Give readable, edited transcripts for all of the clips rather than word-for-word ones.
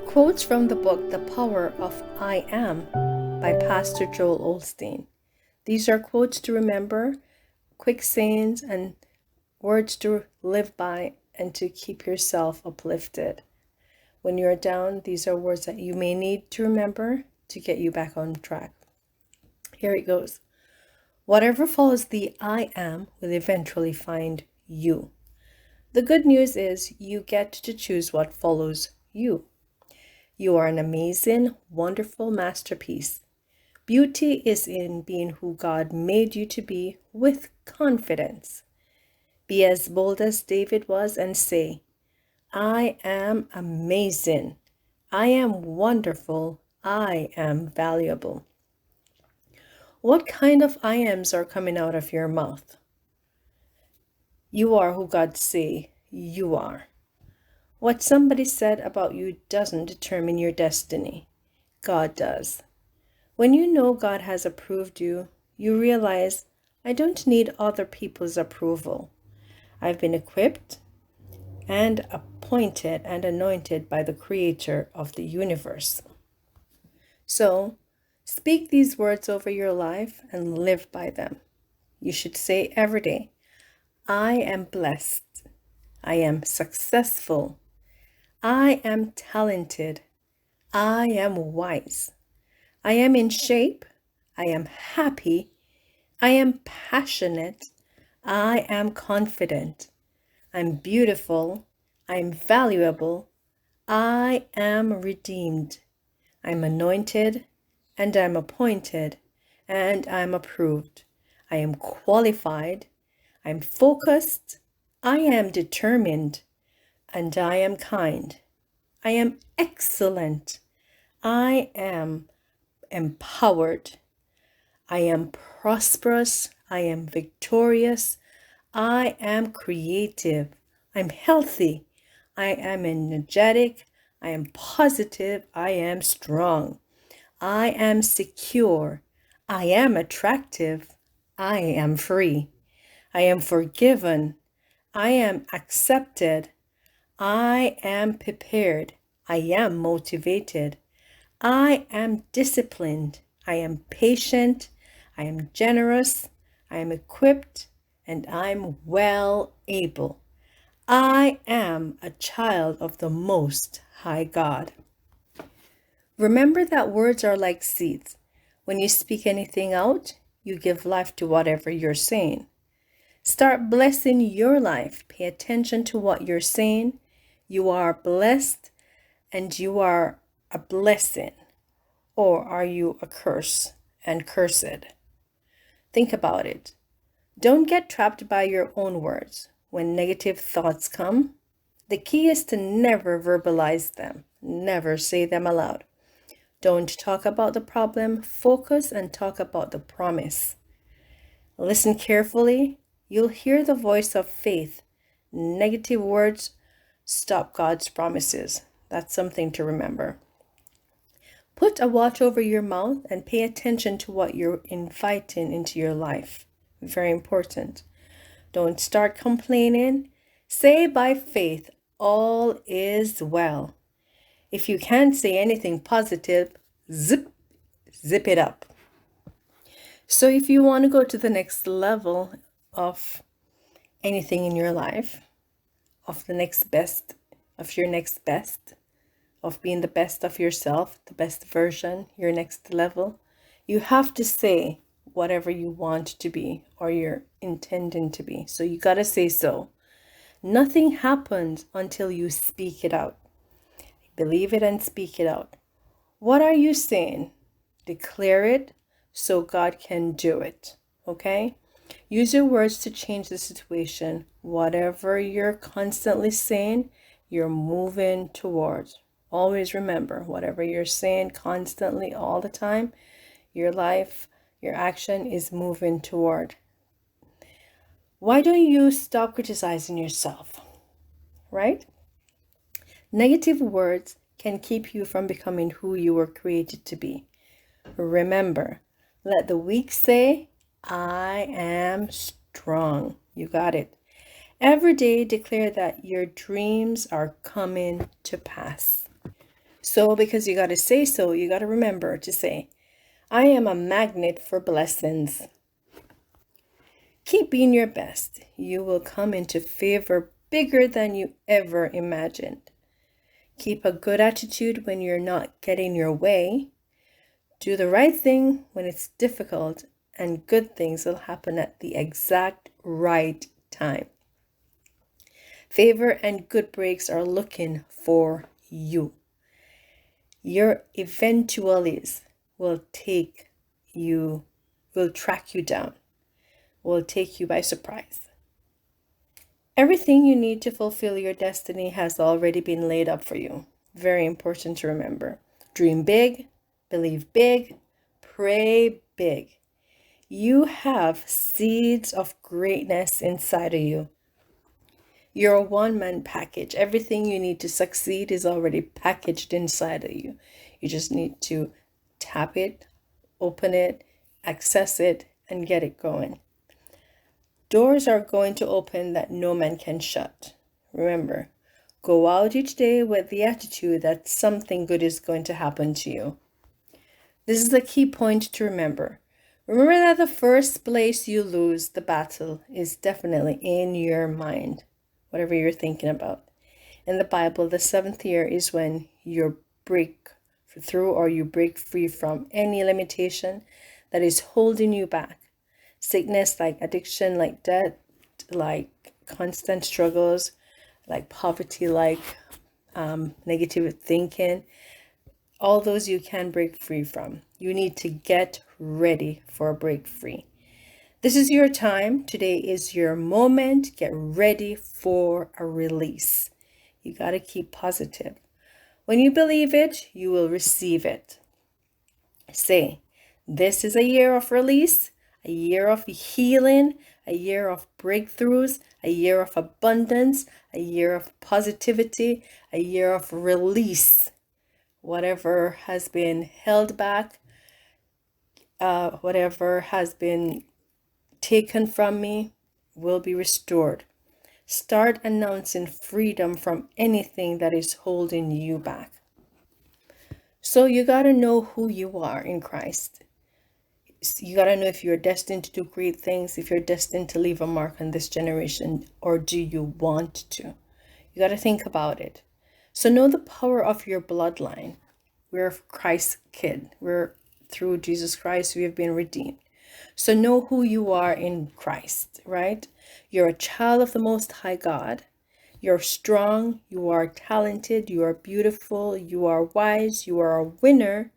Quotes from the book The Power of I Am by Pastor Joel Osteen. These are quotes to remember, quick sayings, and words to live by and to keep yourself uplifted. When you're down, these are words that you may need to remember to get you back on track. Here it goes. Whatever follows the I am will eventually find you. The good news is you get to choose what follows you. You are an amazing, wonderful masterpiece. Beauty is in being who God made you to be with confidence. Be as bold as David was and say, I am amazing. I am wonderful. I am valuable. What kind of I ams are coming out of your mouth? You are who God say you are. What somebody said about you doesn't determine your destiny. God does. When you know God has approved you, you realize, I don't need other people's approval. I've been equipped and appointed and anointed by the Creator of the universe. So, speak these words over your life and live by them. You should say every day, I am blessed. I am successful. I am talented. I am wise. I am in shape. I am happy. I am passionate. I am confident. I'm beautiful. I'm valuable. I am redeemed. I'm anointed, and I'm appointed, and I'm approved. I am qualified. I'm focused. I am determined, and I am kind. I am excellent. I am empowered. I am prosperous. I am victorious. I am creative. I'm healthy. I am energetic. I am positive. I am strong. I am secure. I am attractive. I am free. I am forgiven. I am accepted. I am prepared. I am motivated. I am disciplined. I am patient. I am generous. I am equipped. And I'm well able. I am a child of the Most High God. Remember that words are like seeds. When you speak anything out, you give life to whatever you're saying. Start blessing your life. Pay attention to what you're saying. You are blessed and you are a blessing. Or are you a curse and cursed? Think about it. Don't get trapped by your own words. When negative thoughts come, the key is to never verbalize them. Never say them aloud. Don't talk about the problem. Focus and talk about the promise. Listen carefully. You'll hear the voice of faith. Negative words stop God's promises. That's something to remember. Put a watch over your mouth and pay attention to what you're inviting into your life. Very important. Don't start complaining. Say by faith, all is well. If you can't say anything positive, zip it up. So if you want to go to the next level of anything in your life, of the next best, of your next best, of being the best of yourself, the best version, your next level, you have to say whatever you want to be or you're intending to be. So you got to say so. Nothing happens until you speak it out. Believe it and speak it out. What are you saying? Declare it so God can do it. Okay? Use your words to change the situation. Whatever you're constantly saying, you're moving towards. Always remember, whatever you're saying constantly all the time, your life, your action is moving toward. Why don't you stop criticizing yourself? Right? Negative words can keep you from becoming who you were created to be. Remember, let the weak say, I am strong. You got it. Every day declare that your dreams are coming to pass. So because you got to say so, you got to remember to say, I am a magnet for blessings. Keep being your best. You will come into favor bigger than you ever imagined. Keep a good attitude when you're not getting your way. Do the right thing when it's difficult, and good things will happen at the exact right time. Favor and good breaks are looking for you. Your eventualities will track you down, will take you by surprise. Everything you need to fulfill your destiny has already been laid up for you. Very important to remember. Dream big, believe big, pray big. You have seeds of greatness inside of you. You're a one-man package. Everything you need to succeed is already packaged inside of you. You just need to tap it, open it, access it, and get it going. Doors are going to open that no man can shut. Remember, go out each day with the attitude that something good is going to happen to you. This is a key point to remember. Remember that the first place you lose the battle is definitely in your mind, whatever you're thinking about. In the Bible, the 7th year is when you break through or you break free from any limitation that is holding you back. Sickness like addiction, like death, like constant struggles, like poverty, like negative thinking. All those you can break free from. You need to get ready for a break free. This is your time. Today is your moment. Get ready for a release. You got to keep positive. When you believe it, you will receive it. Say, this is a year of release, a year of healing, a year of breakthroughs, a year of abundance, a year of positivity, a year of release. Whatever has been held back, whatever has been taken from me will be restored. Start announcing freedom from anything that is holding you back. So you got to know who you are in Christ. You got to know if you're destined to do great things, if you're destined to leave a mark on this generation, or do you want to? You got to think about it. So know the power of your bloodline. We're Christ's kid. We're through Jesus Christ, we have been redeemed. So know who you are in Christ, right? You're a child of the Most High God. You're strong, you are talented, you are beautiful, you are wise, you are a winner.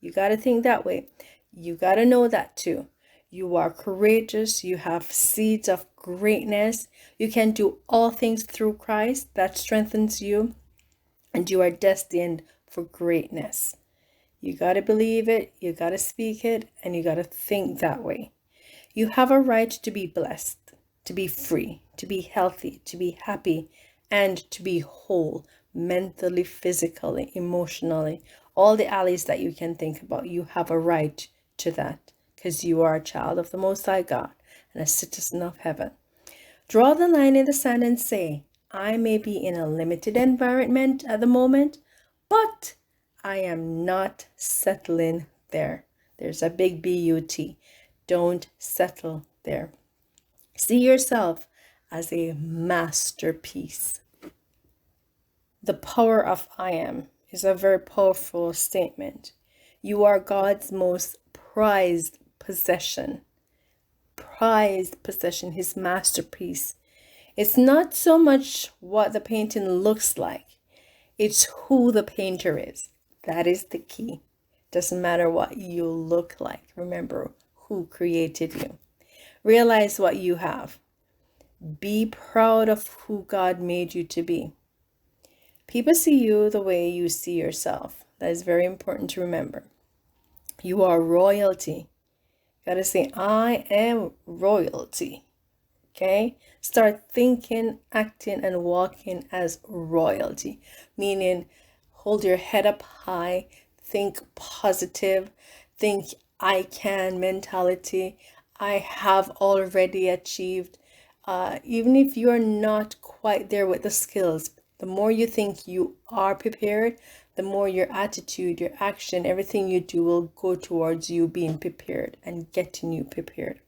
You got to think that way. You got to know that too. You are courageous, you have seeds of greatness. You can do all things through Christ that strengthens you, and you are destined for greatness. You got to believe it, you got to speak it, and you got to think that way. You have a right to be blessed, to be free, to be healthy, to be happy, and to be whole, mentally, physically, emotionally. All the alleys that you can think about, you have a right to that because you are a child of the Most High God and a citizen of heaven. Draw the line in the sand and say, I may be in a limited environment at the moment, but I am not settling there. There's a big B-U-T. Don't settle there. See yourself as a masterpiece. The power of I am is a very powerful statement. You are God's most prized possession. Prized possession, his masterpiece. It's not so much what the painting looks like. It's who the painter is. That is the key. Doesn't matter what you look like. Remember who created you. Realize what you have. Be proud of who God made you to be. People see you the way you see yourself. That is very important to remember. You are royalty. You gotta say, I am royalty. Okay? Start thinking, acting, and walking as royalty. Meaning, hold your head up high. Think positive. Think I can mentality. I have already achieved. Even if you're not quite there with the skills, the more you think you are prepared, the more your attitude, your action, everything you do will go towards you being prepared and getting you prepared.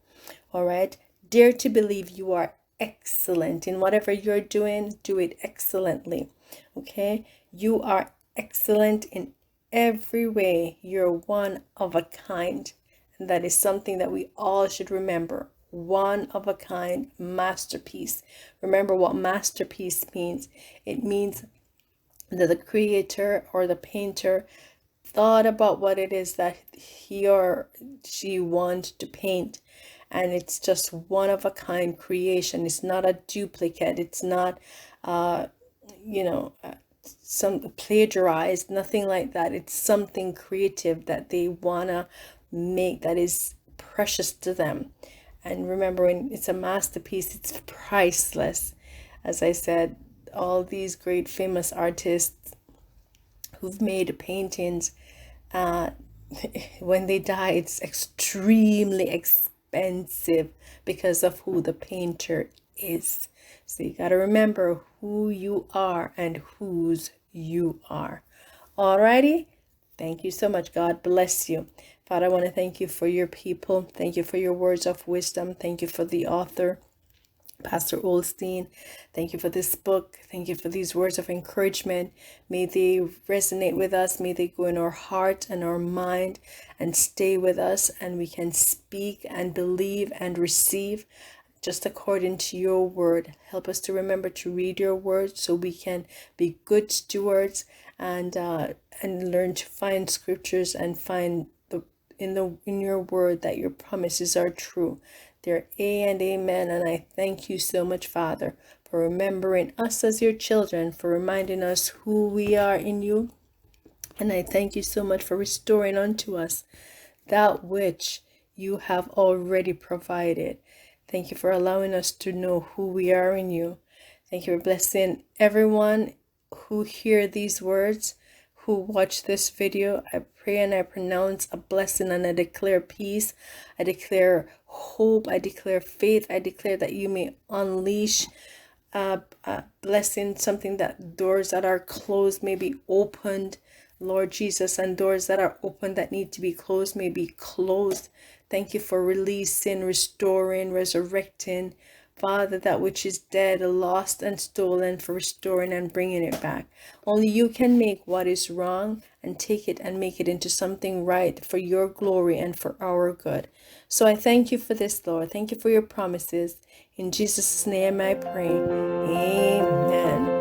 All right. Dare to believe you are excellent in whatever you're doing. Do it excellently. Okay. You are excellent in every way. You're one of a kind. And that is something that we all should remember. One of a kind, masterpiece. Remember what masterpiece means. It means that the creator or the painter thought about what it is that he or she wants to paint, and it's just one of a kind creation. It's not a duplicate. It's not some plagiarized, nothing like that. It's something creative that they wanna make, that is precious to them. And remember, when it's a masterpiece, it's priceless. As I said, all these great famous artists who've made paintings, when they die, it's extremely expensive because of who the painter is. So you got to remember who you are and whose you are. Alrighty. Thank you so much. God bless you. Father, I want to thank you for your people. Thank you for your words of wisdom. Thank you for the author, Pastor Osteen. Thank you for this book. Thank you for these words of encouragement. May they resonate with us. May they go in our heart and our mind and stay with us, and we can speak and believe and receive just according to your word. Help us to remember to read your word so we can be good stewards and learn to find scriptures and find in your word that your promises are true. They're A and amen. And I thank you so much, Father, for remembering us as your children, for reminding us who we are in you. And I thank you so much for restoring unto us that which you have already provided. Thank you for allowing us to know who we are in you. Thank you for blessing everyone who hear these words, who watch this video. I pray and I pronounce a blessing, and I declare peace. I declare hope. I declare faith. I declare that you may unleash a blessing, something that doors that are closed may be opened, Lord Jesus, and doors that are open that need to be closed may be closed. Thank you for releasing, restoring, resurrecting, Father, that which is dead, lost, and stolen, for restoring and bringing it back. Only you can make what is wrong and take it and make it into something right for your glory and for our good. So I thank you for this, Lord. Thank you for your promises. In Jesus' name I pray. Amen.